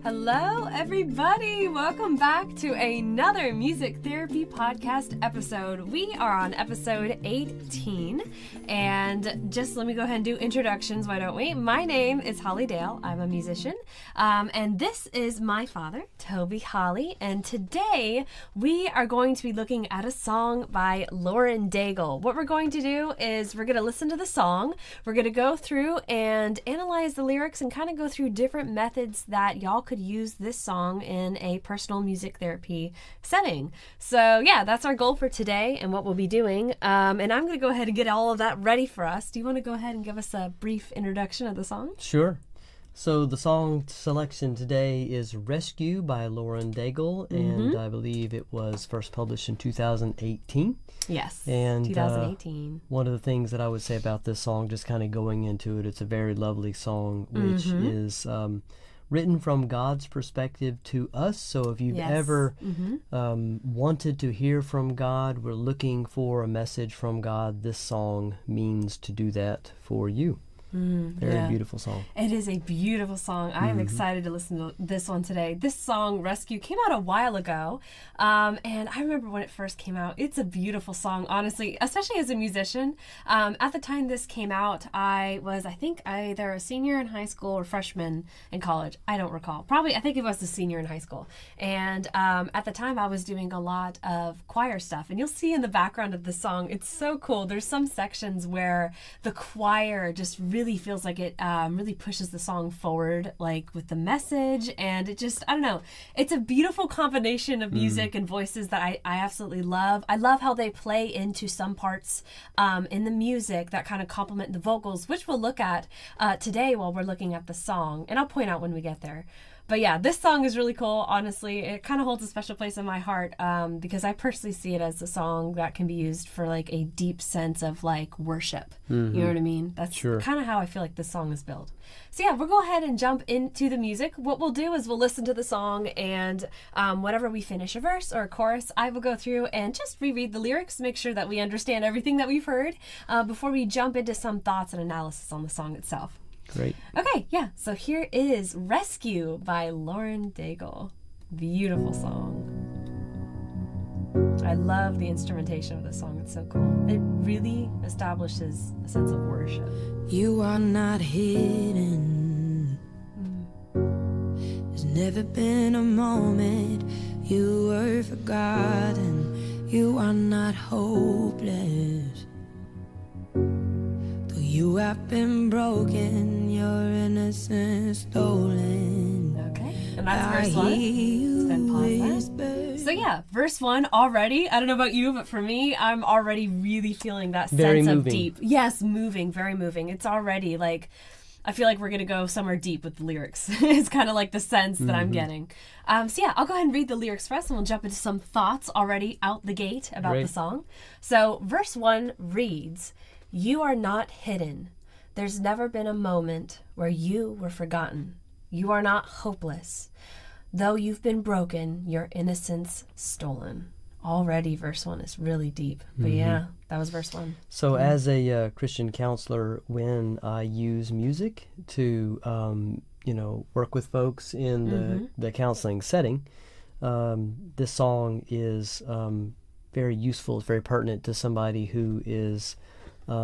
Hello, everybody. Welcome back to another music therapy podcast episode. We are on episode 18, and just let me go ahead and do introductions, why don't we? My name is Holly Dale. I'm a musician, and this is my father, Toby Holly, and today we are going to be looking at a song by Lauren Daigle. What we're going to do is we're going to listen to the song, we're going to go through and analyze the lyrics and kind of go through different methods that y'all could use this song in a personal music therapy setting. So yeah, that's our goal for today and what we'll be doing. And I'm going to go ahead and get all of that ready for us. Do you want to go ahead and give us a brief introduction of the song? Sure. So the song selection today is Rescue by Lauren Daigle, and I believe it was first published in 2018. Yes, and 2018. One of the things that I would say about this song, just kind of going into it, it's a very lovely song, which is written from God's perspective to us. So if you've ever wanted to hear from God, we're looking for a message from God, this song means to do that for you. Very beautiful song. It is a beautiful song. I am excited to listen to this one today. This song, Rescue, came out a while ago, and I remember when it first came out. It's a beautiful song, honestly, especially as a musician. At the time this came out, I was, I think, either a senior in high school or freshman in college. I don't recall. Probably, I think it was a senior in high school. And at the time, I was doing a lot of choir stuff, and you'll see in the background of the song, it's so cool. There's some sections where the choir just really feels like it really pushes the song forward, like with the message, and it just, I don't know, it's a beautiful combination of music and voices that I absolutely love. I love how they play into some parts in the music that kind of complement the vocals, which we'll look at today while we're looking at the song, and I'll point out when we get there. But yeah, this song is really cool, honestly. It kind of holds a special place in my heart because I personally see it as a song that can be used for like a deep sense of like worship. You know what I mean? That's kind of how I feel like this song is built. So yeah, we'll go ahead and jump into the music. What we'll do is we'll listen to the song, and whenever we finish a verse or a chorus, I will go through and just reread the lyrics, make sure that we understand everything that we've heard before we jump into some thoughts and analysis on the song itself. Great. Okay, yeah, so here is Rescue by Lauren Daigle. Beautiful song. I love the instrumentation of this song. It's so cool. It really establishes a sense of worship. You are not hidden. There's never been a moment you were forgotten. You are not hopeless. You have been broken, your innocence stolen. Okay, and that's verse 1. Let's then pause that. So yeah, verse 1 already. I don't know about you, but for me, I'm already really feeling that very sense moving. Of deep. Yes, moving, very moving. It's already like, I feel like we're going to go somewhere deep with the lyrics. It's kind of like the sense that I'm getting. So yeah, I'll go ahead and read the lyrics first, and we'll jump into some thoughts already out the gate about the song. So verse 1 reads, "You are not hidden. There's never been a moment where you were forgotten. You are not hopeless. Though you've been broken, your innocence stolen." Already verse 1 is really deep. But yeah, that was verse 1. So as a Christian counselor, when I use music to, work with folks in the counseling setting, this song is very useful. It's very pertinent to somebody who is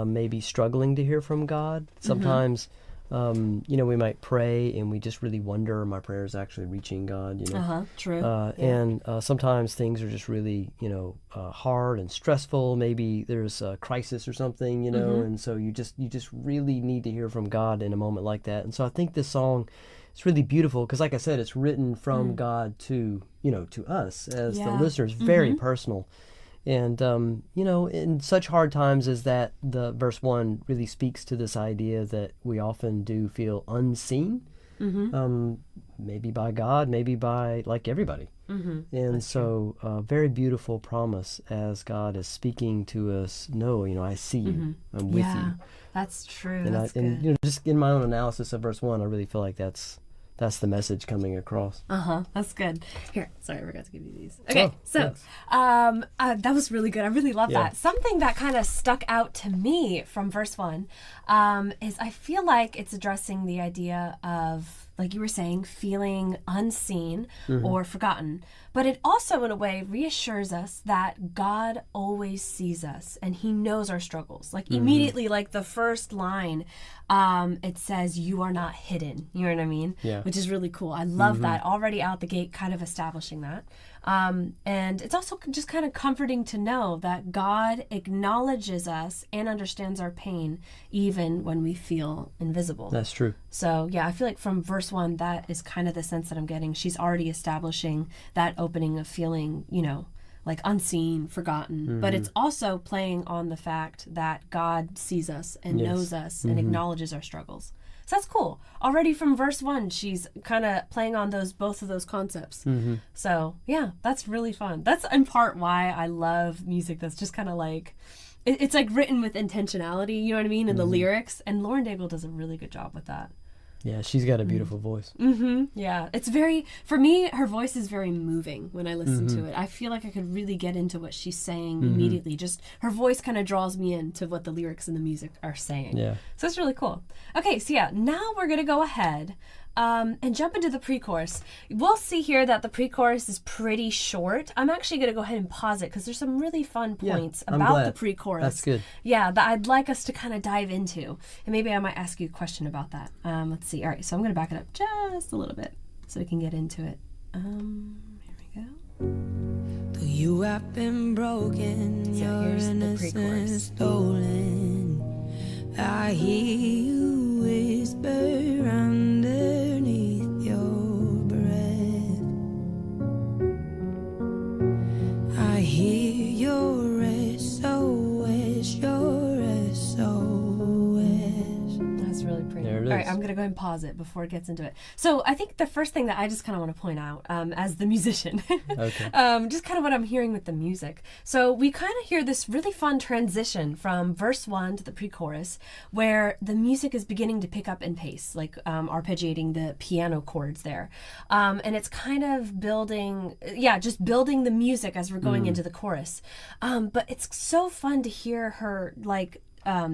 maybe struggling to hear from God. Sometimes, we might pray and we just really wonder, are my prayers actually reaching God? True. And sometimes things are just really, hard and stressful. Maybe there's a crisis or something, and so you just really need to hear from God in a moment like that. And so I think this song is really beautiful because, like I said, it's written from God to us as the listeners, very personal. And, in such hard times as that, the verse 1 really speaks to this idea that we often do feel unseen, maybe by God, maybe by, like, everybody. And that's so very beautiful promise as God is speaking to us. No, I see you. I'm with you. That's true. And that's good. Just in my own analysis of verse 1, I really feel like that's the message coming across. That's good. Here, sorry, I forgot to give you these. Okay, that was really good. I really love that. Something that kind of stuck out to me from verse 1 is I feel like it's addressing the idea of like you were saying, feeling unseen or forgotten. But it also, in a way, reassures us that God always sees us and he knows our struggles. Like immediately, like the first line, it says, "You are not hidden." You know what I mean? Yeah. Which is really cool. I love that. Already out the gate, kind of establishing that. And it's also just kind of comforting to know that God acknowledges us and understands our pain even when we feel invisible. That's true. So, yeah, I feel like from verse 1, that is kind of the sense that I'm getting. She's already establishing that opening of feeling, you know, like unseen, forgotten. But it's also playing on the fact that God sees us and knows us and acknowledges our struggles. So that's cool. Already from verse 1, she's kind of playing on both of those concepts. So, yeah, that's really fun. That's in part why I love music that's just kind of like, it's like written with intentionality, you know what I mean, in the lyrics. And Lauren Daigle does a really good job with that. Yeah, she's got a beautiful voice. Yeah, it's very, for me, her voice is very moving when I listen to it. I feel like I could really get into what she's saying immediately. Just her voice kind of draws me into what the lyrics and the music are saying. Yeah. So it's really cool. Okay, so yeah, now we're going to go ahead and jump into the pre-chorus. We'll see here that the pre-chorus is pretty short. I'm actually going to go ahead and pause it because there's some really fun points about the pre-chorus. That's good. Yeah, that I'd like us to kind of dive into. And maybe I might ask you a question about that. Let's see. All right, so I'm going to back it up just a little bit so we can get into it. Here we go. Though you have been broken, So your here's the innocence pre-chorus. stolen. I hear you whisper underneath your breath. I hear your SOS, your SOS. That's really pretty. There it All right, is. I'm going to go ahead and pause it before it gets into it. So I think the first thing that I just kind of want to point out as the musician, Okay. just kind of what I'm hearing with the music. So we kind of hear this really fun transition from verse 1 to the pre-chorus where the music is beginning to pick up in pace, like arpeggiating the piano chords there. And it's kind of building, just building the music as we're going into the chorus. But it's so fun to hear her, like,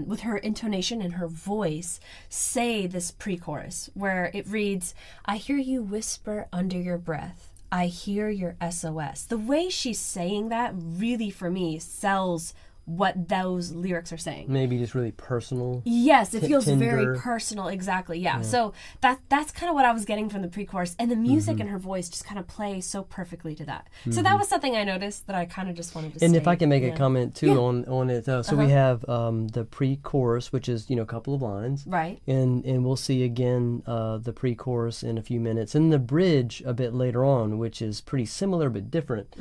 with her intonation and her voice, say this pre-chorus where it reads, "I hear you whisper under your breath. I hear your SOS." The way she's saying that really, for me, sells what those lyrics are saying. Maybe just really personal. Yes, it feels very tender. personal. Exactly. Yeah. So that's kind of what I was getting from the pre-chorus, and the music and her voice just kind of play so perfectly to that. So that was something I noticed that I kind of just wanted to. And state. if I can make a comment too on it, so we have the pre-chorus, which is a couple of lines, Right. and we'll see again the pre-chorus in a few minutes, and the bridge a bit later on, which is pretty similar but different,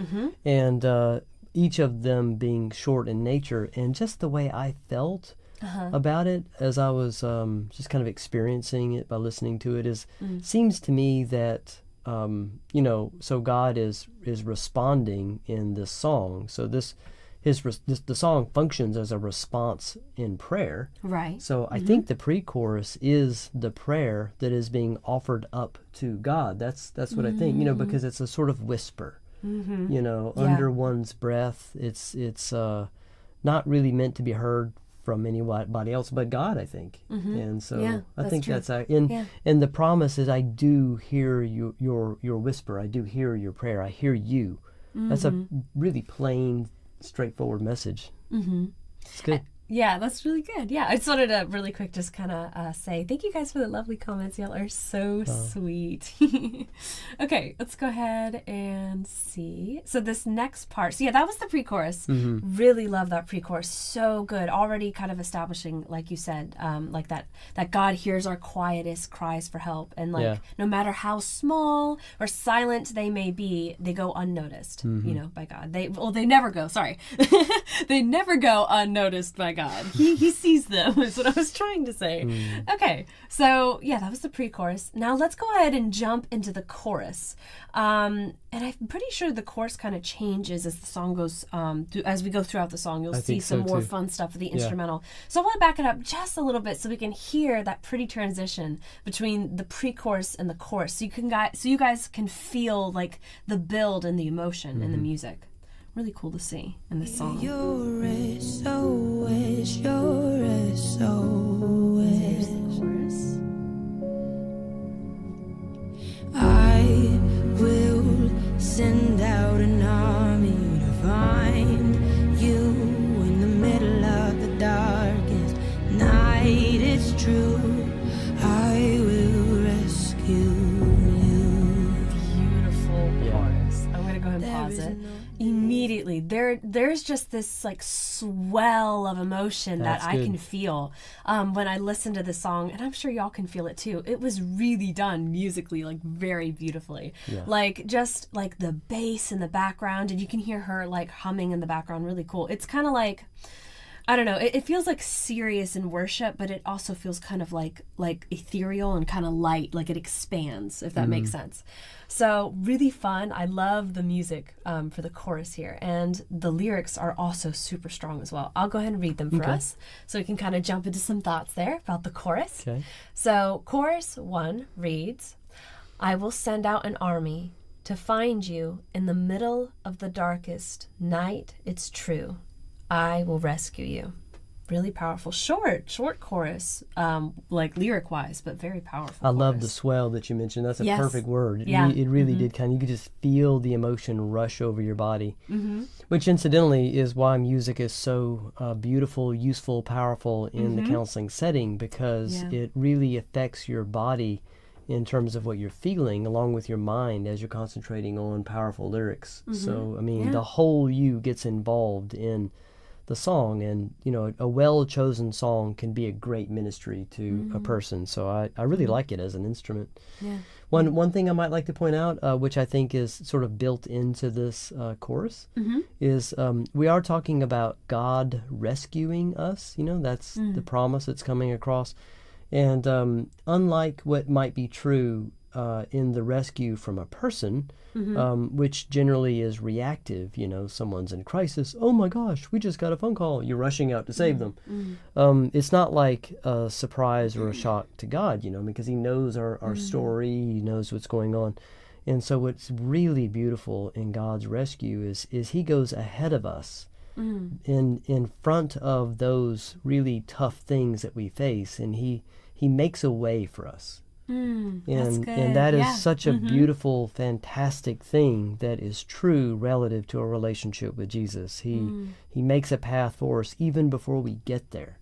and each of them being short in nature, and just the way I felt about it as I was just kind of experiencing it by listening to it seems to me that so God is responding in this song. So the song functions as a response in prayer. Right. So I think the pre-chorus is the prayer that is being offered up to God. That's what I think, because it's a sort of whisper. Under one's breath. It's not really meant to be heard from anybody else but God, I think. And so I think true. that's and the promise is, I do hear your whisper. I do hear your prayer. I hear you. That's a really plain, straightforward message. It's good. Yeah, that's really good. Yeah, I just wanted to really quick just kind of say thank you guys for the lovely comments. Y'all are so sweet. Okay, let's go ahead and see. So this next part, so yeah, that was the pre-chorus. Really love that pre-chorus. So good. Already kind of establishing, like you said, like that God hears our quietest cries for help. And like no matter how small or silent they may be, they go unnoticed, by God. They never go, sorry. They never go unnoticed by God. He sees them, is what I was trying to say. Okay, so yeah, that was the pre-chorus. Now let's go ahead and jump into the chorus. And I'm pretty sure the chorus kind of changes as the song goes, as we go throughout the song. You'll see some more fun stuff with the instrumental. So I want to back it up just a little bit so we can hear that pretty transition between the pre-chorus and the chorus. So you guys can feel like the build and the emotion in the music. Really cool to see in this song. Your SOS, your SOS. Here's the chorus. immediately there's just this like swell of emotion That's that I good. can feel when I listen to the song, and I'm sure y'all can feel it too. It was really done musically, like very beautifully. Yeah. Like just like the bass in the background, and you can hear her like humming in the background. Really cool. It's kind of like, I don't know. It feels like serious in worship, but it also feels kind of like ethereal and kind of light, like it expands, if that makes sense. So really fun. I love the music for the chorus here, and the lyrics are also super strong as well. I'll go ahead and read them for us, so we can kind of jump into some thoughts there about the chorus. Okay. So chorus 1 reads, "I will send out an army to find you in the middle of the darkest night. It's true. I will rescue you." Really powerful. Short chorus, like lyric-wise, but very powerful. I love the chorus. swell that you mentioned. That's a Yes. perfect word. Yeah. It really did you could just feel the emotion rush over your body. Which incidentally is why music is so beautiful, useful, powerful in the counseling setting, because it really affects your body in terms of what you're feeling, along with your mind as you're concentrating on powerful lyrics. So, I mean, the whole you gets involved in the song, and a well-chosen song can be a great ministry to a person. So I really like it as an instrument. One thing I might like to point out, which I think is sort of built into this chorus, is we are talking about God rescuing us. That's the promise that's coming across. And unlike what might be true in the rescue from a person, which generally is reactive, someone's in crisis, oh my gosh, we just got a phone call, you're rushing out to save them. It's not like a surprise or a shock to God, because he knows our story, he knows what's going on. And so what's really beautiful in God's rescue is he goes ahead of us in front of those really tough things that we face, and he makes a way for us. That's good. And that is such a beautiful, fantastic thing that is true relative to a relationship with Jesus. He makes a path for us even before we get there.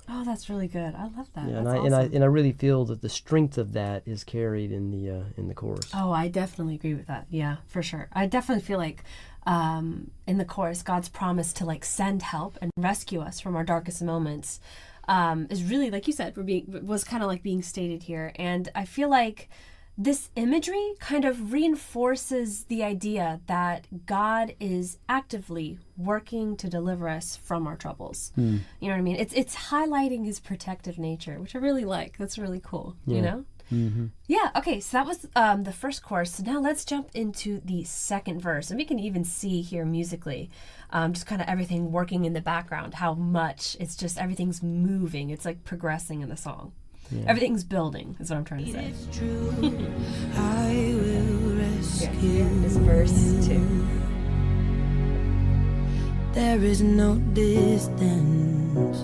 Oh, that's really good. I love that. Yeah, That's and awesome. I really feel that the strength of that is carried in the chorus. Oh, I definitely agree with that. Yeah, for sure. I definitely feel like in the chorus, God's promise to like send help and rescue us from our darkest moments is really, like you said, was kind of like being stated here. And I feel like this imagery kind of reinforces the idea that God is actively working to deliver us from our troubles. You know what I mean? It's highlighting his protective nature, which I really like. That's really cool, you know? Yeah, okay, so that was the first chorus. So now let's jump into the second verse. And we can even see here musically, just kind of everything working in the background, how much it's just everything's moving. It's like progressing in the song. Yeah. Everything's building, is what I'm trying to say. It's true, I will rescue. Here is verse 2. There is no distance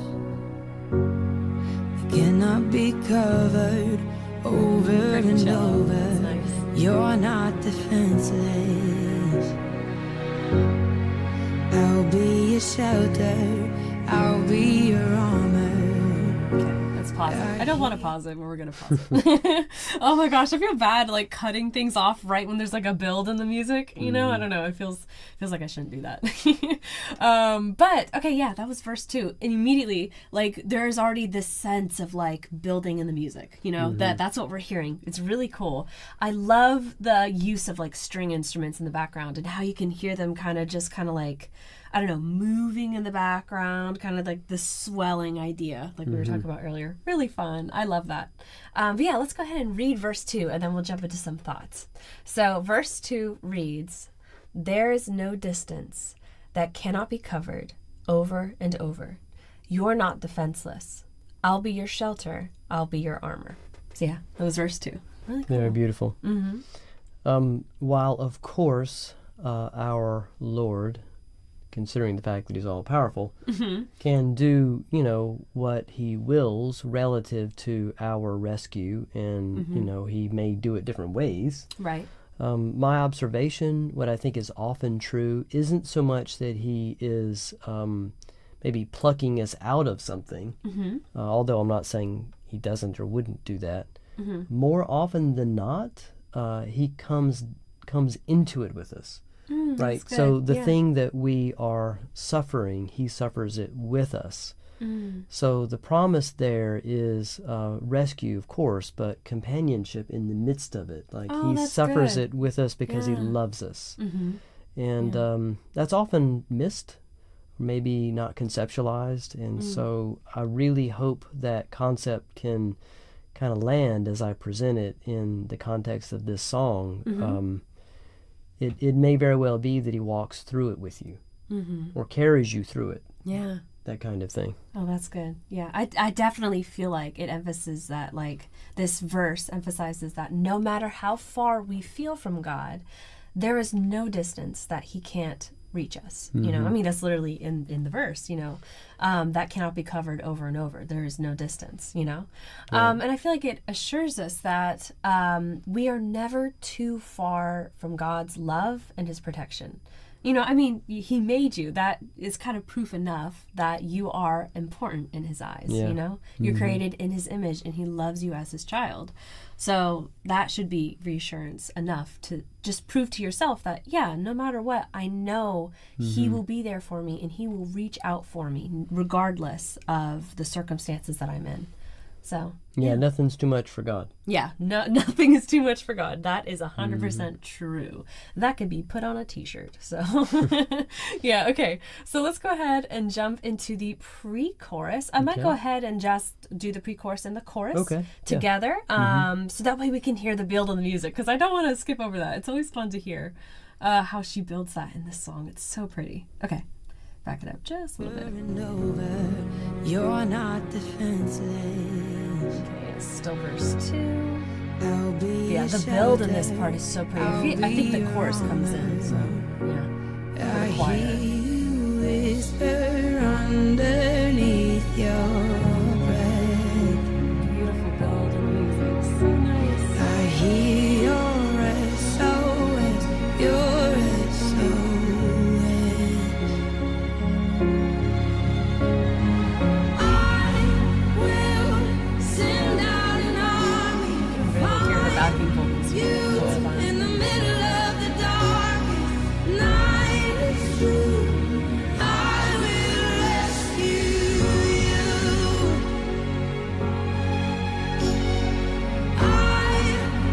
that cannot be covered over Pretty and chill. over. That's nice. You're not defenseless. I'll be your shelter, I'll be your armor. Okay, let's pause it. I don't want to pause it, but we're going to pause it. Oh my gosh, I feel bad like cutting things off right when there's like a build in the music. I don't know. It feels like I shouldn't do that. But okay, yeah, that was verse 2. And immediately, like, there's already this sense of like building in the music, that's what we're hearing. It's really cool. I love the use of like string instruments in the background and how you can hear them kind of like, I don't know, moving in the background, kind of like the swelling idea, like we were talking about earlier. Really fun. I love that. But yeah, let's go ahead and read verse 2, and then we'll jump into some thoughts. So verse 2 reads, "There is no distance that cannot be covered over and over. You're not defenseless. I'll be your shelter. I'll be your armor." So yeah, that was verse 2. Really cool. Very beautiful. While, of course, our Lord, considering the fact that he's all powerful, can do, what he wills relative to our rescue, and, he may do it different ways. Right. My observation, what I think is often true, isn't so much that he is maybe plucking us out of something, although I'm not saying he doesn't or wouldn't do that. More often than not, he comes into it with us. right? That's good. So the Yeah. thing that we are suffering, he suffers it with us. So the promise there is rescue, of course, but companionship in the midst of it. Like Oh, he that's suffers good. it with us because he Yeah. loves us. Mm-hmm. And that's often missed, maybe not conceptualized. And so I really hope that concept can kind of land as I present it in the context of this song. It may very well be that he walks through it with you or carries you through it, Yeah. that kind of thing. Oh, that's good. Yeah, I definitely feel like it emphasizes that, like, this verse emphasizes that no matter how far we feel from God, there is no distance that he can't reach us. You know, I mean, that's literally in the verse, you know, that cannot be covered over and over. There is no distance, you know. And I feel like it assures us that we are never too far from God's love and his protection. You know, I mean, he made you. That is kind of proof enough that you are important in his eyes, you know? You're created in his image, and he loves you as his child. So that should be reassurance enough to just prove to yourself that, yeah, no matter what, I know he will be there for me, and he will reach out for me, regardless of the circumstances that I'm in. So Yeah, nothing's too much for God. yeah, nothing is too much for God. That is 100% true. That could be put on a t-shirt. So, yeah, okay. So let's go ahead and jump into the pre-chorus. I might go ahead and just do the pre-chorus and the chorus together. So that way we can hear the build of the music, because I don't want to skip over that. It's always fun to hear how she builds that in this song. It's so pretty. Okay, back it up just a little bit. Over, you're not defenseless. Okay, it's still verse 2. I'll be Yeah, a the build in this shelter. part is so pretty. I think the chorus comes in, so yeah. I Choir. hear you whisper underneath your breath. Beautiful build in the music. So nice. I hear your SOS, your SOS. I will send out an army You can really hear her backing vocals. It's fun. in the middle of the darkest night. It's true. I will rescue you. I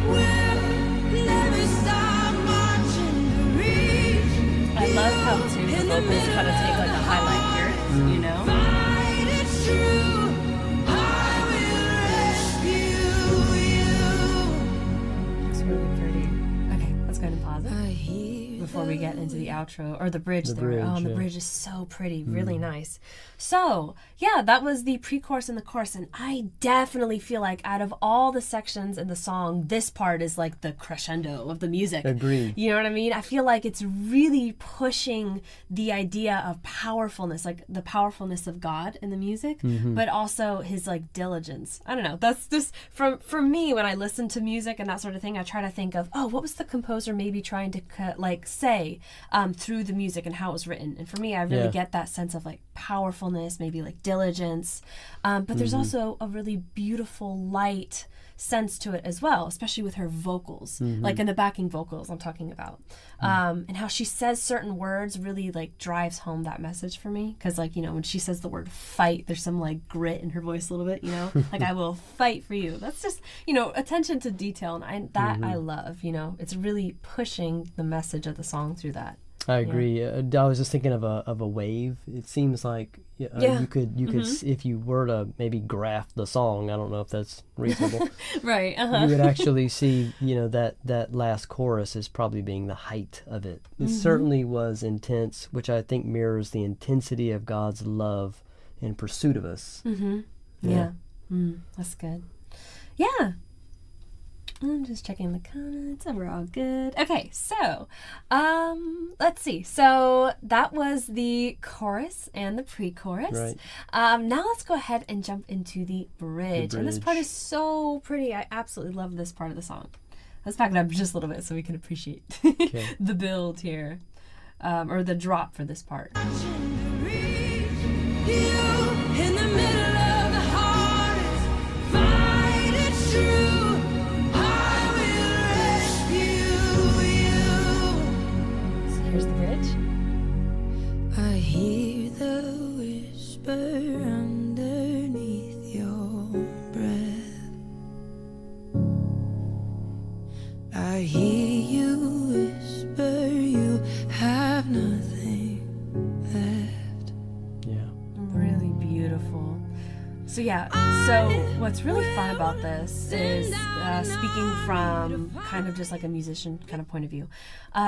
will never stop marching to reach. I love how too the vocals kind of take like a highlight here, you know? Fight, it's true. I will rescue you. It's really pretty. Okay, let's go ahead and pause it I hear before we get into the outro or the bridge The there. bridge, Oh, and the yeah. bridge is so pretty, really nice. So, yeah, that was the pre-chorus and the chorus, and I definitely feel like out of all the sections in the song, this part is like the crescendo of the music. Agreed. You know what I mean? I feel like it's really pushing the idea of powerfulness, like the powerfulness of God in the music, but also his like diligence. I don't know. That's just for me when I listen to music and that sort of thing. I try to think of, oh, what was the composer maybe trying to like say through the music and how it was written. And for me, I really get that sense of like powerfulness, maybe like diligence. But there's also a really beautiful light sense to it as well, especially with her vocals, like in the backing vocals I'm talking about. And how she says certain words really like drives home that message for me. Because like, you know, when she says the word fight, there's some like grit in her voice a little bit, you know, like I will fight for you. That's just, you know, attention to detail. And I love, you know, it's really pushing the message of the song through that. I agree. I was just thinking of a wave. It seems like you could if you were to maybe graph the song. I don't know if that's reasonable. Right. You would actually see, you know, that last chorus is probably being the height of it. It certainly was intense, which I think mirrors the intensity of God's love in pursuit of us. Yeah. That's good. Yeah. I'm just checking the comments and we're all good. Okay, so let's see. So that was the chorus and the pre-chorus. Right. Now let's go ahead and jump into the bridge. And this part bridge. is so pretty. I absolutely love this part of the song. Let's back it up just a little bit so we can appreciate the build here. Or the drop for this part. In the middle of the hardest fight, it's true. I will rescue you. So here's the So yeah, so what's really fun about this is speaking from kind of just like a musician kind of point of view.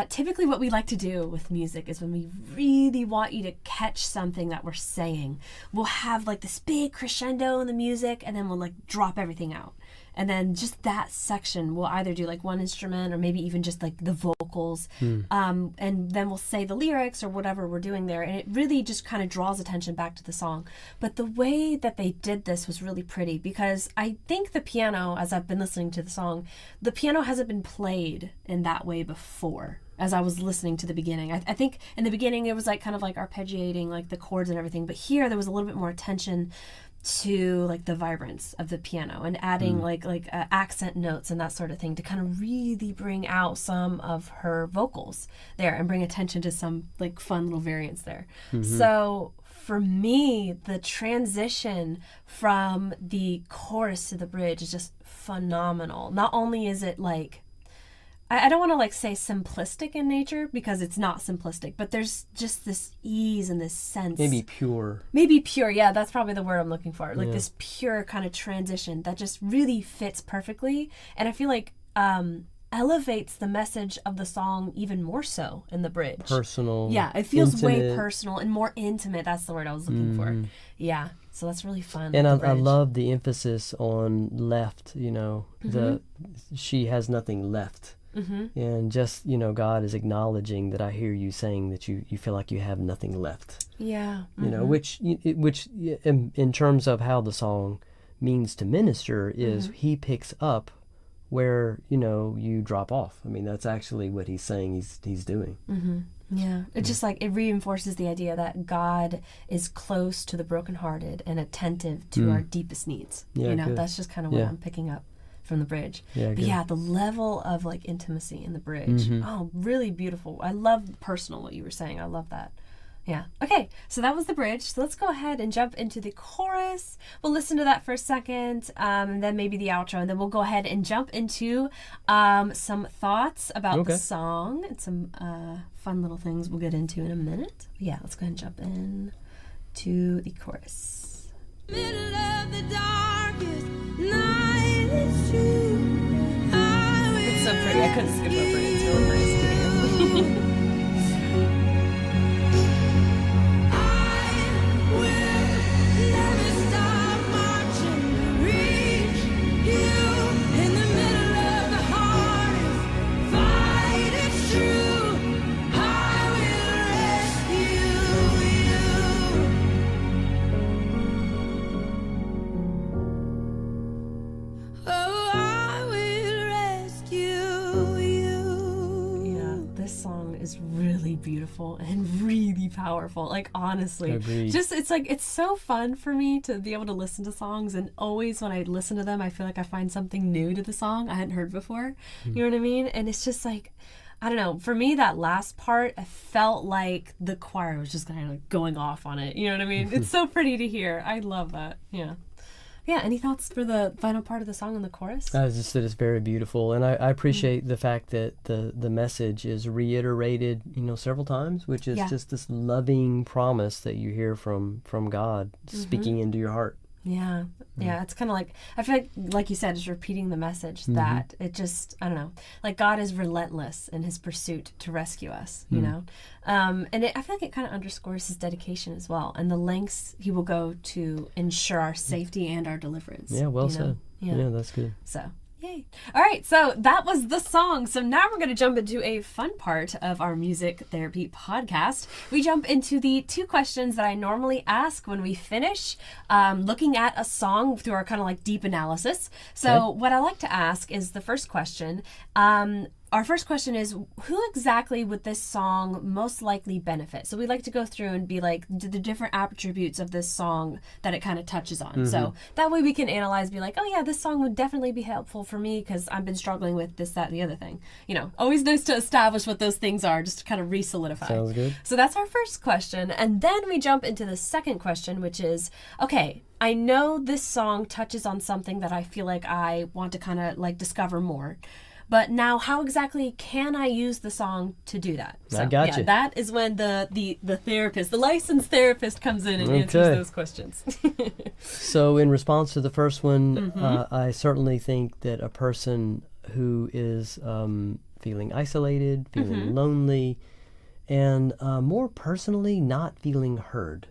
Typically what we like to do with music is when we really want you to catch something that we're saying, we'll have like this big crescendo in the music and then we'll like drop everything out. And then just that section, we'll either do like one instrument or maybe even just like the vocals. And then we'll say the lyrics or whatever we're doing there. And it really just kind of draws attention back to the song. But the way that they did this was really pretty because I think the piano, as I've been listening to the song, the piano hasn't been played in that way before. As I was listening to the beginning, I think in the beginning it was like kind of like arpeggiating like the chords and everything. But here there was a little bit more attention to like the vibrance of the piano and adding like accent notes and that sort of thing to kind of really bring out some of her vocals there and bring attention to some like fun little variants there. So for me, the transition from the chorus to the bridge is just phenomenal. Not only is it like, I don't want to like say simplistic in nature because it's not simplistic, but there's just this ease and this sense. Maybe pure. Yeah, that's probably the word I'm looking for. Like this pure kind of transition that just really fits perfectly. And I feel like elevates the message of the song even more so in the bridge. Personal. Yeah, it feels way intimate. Personal and more intimate. That's the word I was looking for. Yeah, so that's really fun. And with the I bridge. love the emphasis on left, you know, she has nothing left. And just, you know, God is acknowledging that I hear you saying that you feel like you have nothing left. Yeah. You know, which in terms of how the song means to minister is he picks up where, you know, you drop off. I mean, that's actually what he's saying he's doing. Yeah, it's just like it reinforces the idea that God is close to the brokenhearted and attentive to our deepest needs. Yeah, you know, good. that's just kind of what I'm picking up from the bridge. Yeah, but good. yeah, the level of like intimacy in the bridge. Oh, really beautiful. I love personal what you were saying. I love that. Yeah. Okay, so that was the bridge. So let's go ahead and jump into the chorus. We'll listen to that for a second, and then maybe the outro, and then we'll go ahead and jump into some thoughts about the song and some fun little things we'll get into in a minute. But yeah, let's go ahead and jump in to the chorus. Middle of the darkest night, it's true. It's so pretty. I couldn't skip over it. It's really nice to hear. I will never stop marching to reach you in the middle of the hardest fight. It's true. I will rescue you. Oh, I will rescue you. Yeah, this song is really beautiful and really powerful. Like honestly, Agreed. just it's like it's so fun for me to be able to listen to songs, and always when I listen to them, I feel like I find something new to the song I hadn't heard before. You know what I mean? And it's just like, I don't know. For me, that last part, I felt like the choir was just kind of like going off on it. You know what I mean? It's so pretty to hear. I love that. Yeah. Yeah. Any thoughts for the final part of the song and the chorus? I just said it's very beautiful, and I appreciate the fact that the message is reiterated, you know, several times, which is just this loving promise that you hear from God speaking into your heart. Yeah. Yeah. It's kind of like, I feel like you said, it's repeating the message that it just, I don't know, like God is relentless in his pursuit to rescue us, you know? And I feel like it kind of underscores his dedication as well, and the lengths he will go to ensure our safety and our deliverance. Yeah, well said. Yeah. Yeah, that's good. So, yay. All right, so that was the song. So now we're going to jump into a fun part of our music therapy podcast. We jump into the 2 questions that I normally ask when we finish looking at a song through our kind of like deep analysis. So what I like to ask is the first question. Our first question is, who exactly would this song most likely benefit? So we like to go through and be like, the different attributes of this song that it kind of touches on. So that way we can analyze, be like, oh yeah, this song would definitely be helpful for me because I've been struggling with this, that, and the other thing. You know, always nice to establish what those things are, just to kind of re-solidify. Sounds good. So that's our first question. And then we jump into the second question, which is, okay, I know this song touches on something that I feel like I want to kind of like discover more. But now, how exactly can I use the song to do that? I got you. That is when the therapist, the licensed therapist, comes in and answers those questions. So in response to the first one, I certainly think that a person who is feeling isolated, feeling lonely, and more personally, not feeling heard.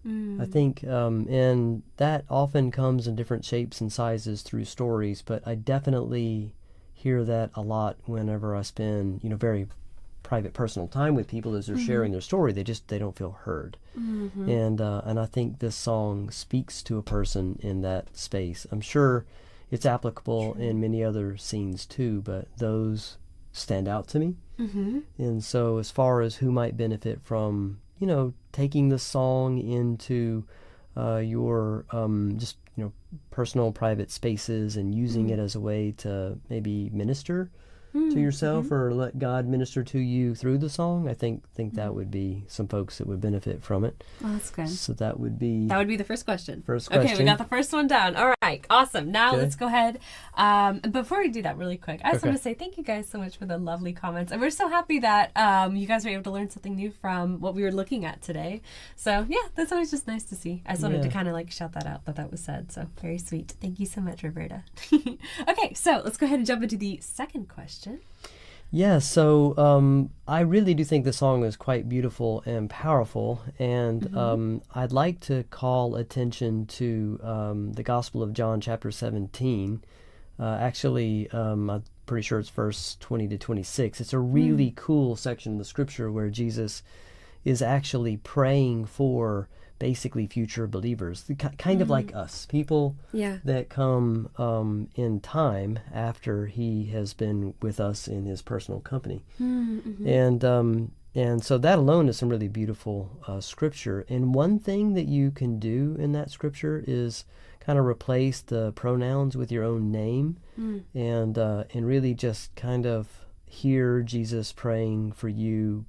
I think, and that often comes in different shapes and sizes through stories, but I definitely hear that a lot whenever I spend, very private personal time with people as they're sharing their story. They don't feel heard. And I think this song speaks to a person in that space. I'm sure it's applicable in many other scenes too, but those stand out to me. And so as far as who might benefit from, taking the song into your just, personal private spaces and using it as a way to maybe minister to yourself or let God minister to you through the song, I think that would be some folks that would benefit from it. Well, that's good. So that would be the first question. Okay, we got the first one down. All right, awesome. Now let's go ahead. Before we do that really quick, I just want to say thank you guys so much for the lovely comments. And we're so happy that you guys were able to learn something new from what we were looking at today. So yeah, that's always just nice to see. I just wanted to kind of shout that out that was said. So very sweet. Thank you so much, Roberta. Okay, so let's go ahead and jump into the second question. Yeah, so I really do think the song is quite beautiful and powerful, and I'd like to call attention to the Gospel of John chapter 17. Actually, I'm pretty sure it's verse 20 to 26. It's a really cool section of the scripture where Jesus is actually praying for basically future believers, kind of like us, people that come in time after he has been with us in his personal company. And so that alone is some really beautiful scripture. And one thing that you can do in that scripture is kind of replace the pronouns with your own name and really just kind of hear Jesus praying for you,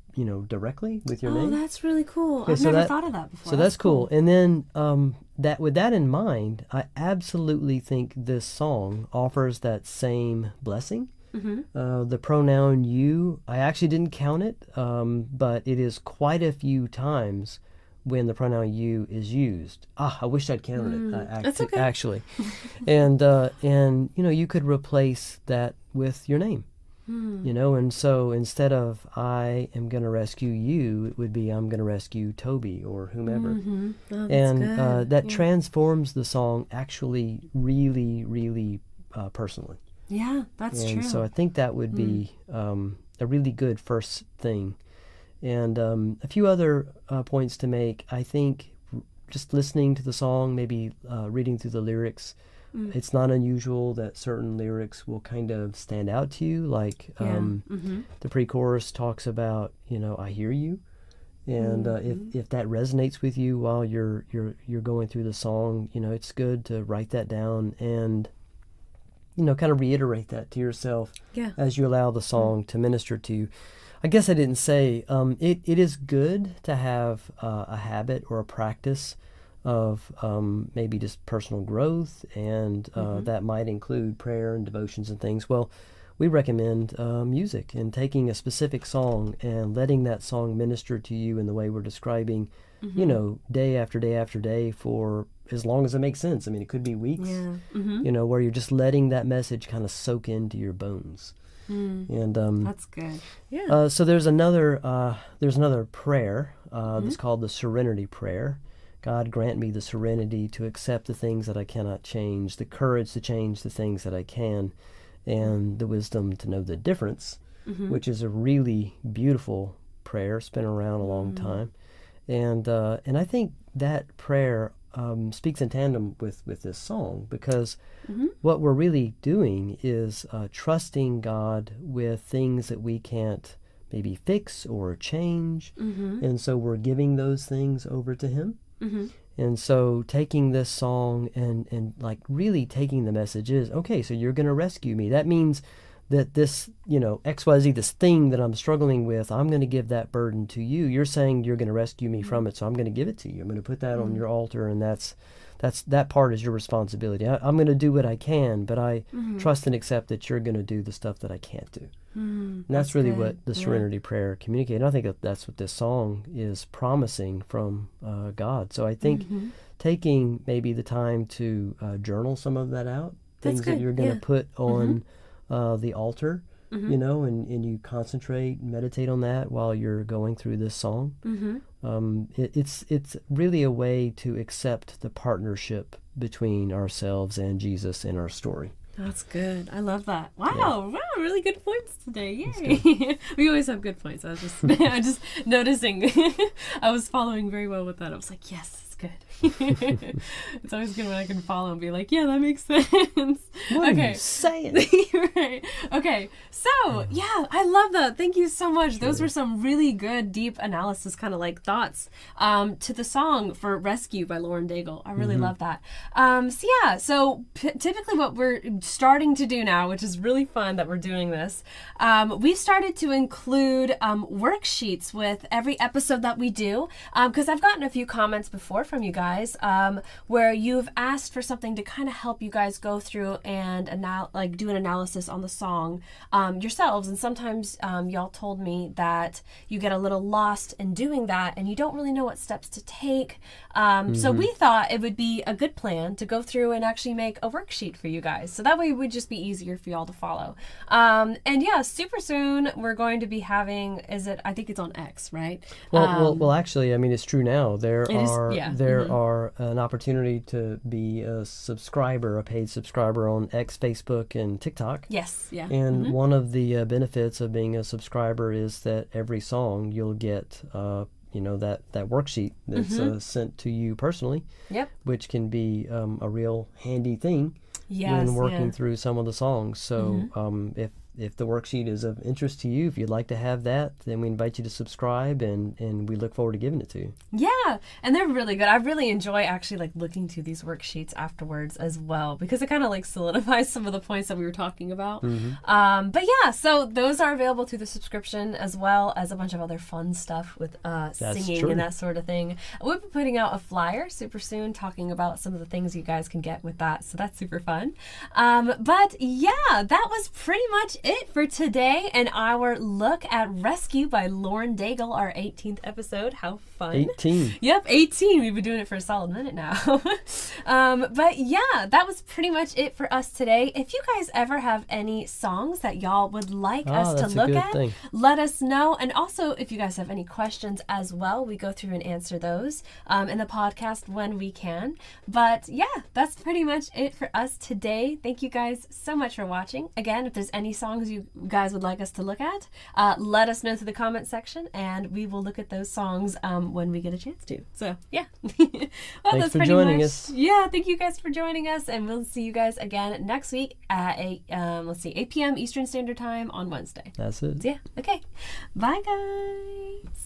directly with your name. Oh, that's really cool. I've never thought of that before. So that's cool. And then with that in mind, I absolutely think this song offers that same blessing. The pronoun you, I actually didn't count it, but it is quite a few times when the pronoun you is used. I wish I'd counted it. That's okay. Actually. And you could replace that with your name. And so instead of I am going to rescue you, it would be I'm going to rescue Toby or whomever. That transforms the song actually really, really personally. Yeah, that's true. And so I think that would be a really good first thing. And a few other points to make. I think just listening to the song, maybe reading through the lyrics, it's not unusual that certain lyrics will kind of stand out to you, like the pre-chorus talks about, I hear you, and if that resonates with you while you're going through the song, it's good to write that down and kind of reiterate that to yourself as you allow the song to minister to you. I guess I didn't say it is good to have a habit or a practice of maybe just personal growth, and that might include prayer and devotions and things. Well, we recommend music and taking a specific song and letting that song minister to you in the way we're describing, day after day after day for as long as it makes sense. I mean, it could be weeks, where you're just letting that message kind of soak into your bones. And that's good. Yeah. So there's another prayer that's called the Serenity Prayer. God, grant me the serenity to accept the things that I cannot change, the courage to change the things that I can, and the wisdom to know the difference, which is a really beautiful prayer. It's been around a long time. And I think that prayer speaks in tandem with this song, because what we're really doing is trusting God with things that we can't maybe fix or change. And so we're giving those things over to Him. And so taking this song and like really taking the message is, okay, so you're going to rescue me. That means that this, XYZ, this thing that I'm struggling with, I'm going to give that burden to you. You're saying you're going to rescue me from it, so I'm going to give it to you. I'm going to put that on your altar, and that's that part is your responsibility. I'm going to do what I can, but I trust and accept that you're going to do the stuff that I can't do. And that's really good. what the serenity prayer communicates. And I think that's what this song is promising from God. So I think taking maybe the time to journal some of that out, things that you're going to put on the altar, you know, and you concentrate, meditate on that while you're going through this song. It's really a way to accept the partnership between ourselves and Jesus in our story. That's good. I love that. Wow, really good points today. Yay. We always have good points. I was just noticing. I was following very well with that. I was like, yes, it's good. It's always good when I can follow and be like, yeah, that makes sense. What are you saying? Right. Okay. So, yeah, I love that. Thank you so much. Those were some really good, deep analysis kind of like thoughts to the song for Rescue by Lauren Daigle. I really love that. So typically what we're starting to do now, which is really fun that we're doing this, we've started to include worksheets with every episode that we do, because I've gotten a few comments before from you guys where you've asked for something to kind of help you guys go through and do an analysis on the song yourselves. And sometimes y'all told me that you get a little lost in doing that and you don't really know what steps to take. So we thought it would be a good plan to go through and actually make a worksheet for you guys. So that way it would just be easier for y'all to follow. And yeah, super soon we're going to be having, I think it's on X, right? Well, actually, I mean, it's true now. There are an opportunity to be a subscriber, a paid subscriber on X, Facebook, and TikTok. Yes, yeah. And one of the benefits of being a subscriber is that every song you'll get, that worksheet that's sent to you personally. Yep. Which can be a real handy thing when working through some of the songs. So if the worksheet is of interest to you, if you'd like to have that, then we invite you to subscribe, and we look forward to giving it to you. Yeah, and they're really good. I really enjoy actually like looking through these worksheets afterwards as well, because it kind of like solidifies some of the points that we were talking about. But yeah, so those are available through the subscription, as well as a bunch of other fun stuff with singing and that sort of thing. We'll be putting out a flyer super soon talking about some of the things you guys can get with that, so that's super fun. But yeah, that was pretty much it for today and our look at Rescue by Lauren Daigle, our 18th episode. How fun. 18. Yep, 18. We've been doing it for a solid minute now. But yeah, that was pretty much it for us today. If you guys ever have any songs that y'all would like us to look at, let us know. And also, if you guys have any questions as well, we go through and answer those in the podcast when we can. But yeah, that's pretty much it for us today. Thank you guys so much for watching. Again, if there's any songs you guys would like us to look at, let us know through the comment section, and we will look at those songs when we get a chance to. So yeah. Thanks for joining us. Yeah, thank you guys for joining us, and we'll see you guys again next week at 8 p.m. Eastern Standard Time on Wednesday. That's it. So, yeah. Okay. Bye, guys.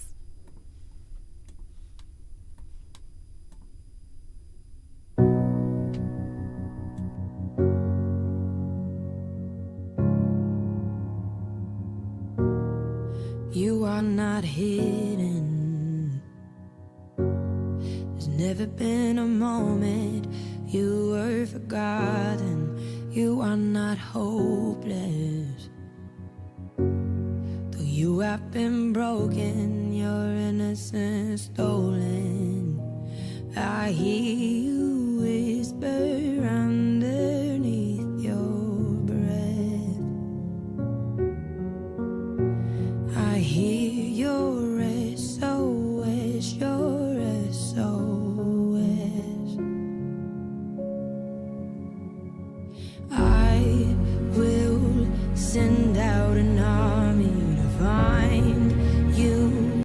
You are not hidden. There's never been a moment you were forgotten. You are not hopeless. Though you have been broken, your innocence stolen, I hear you whisper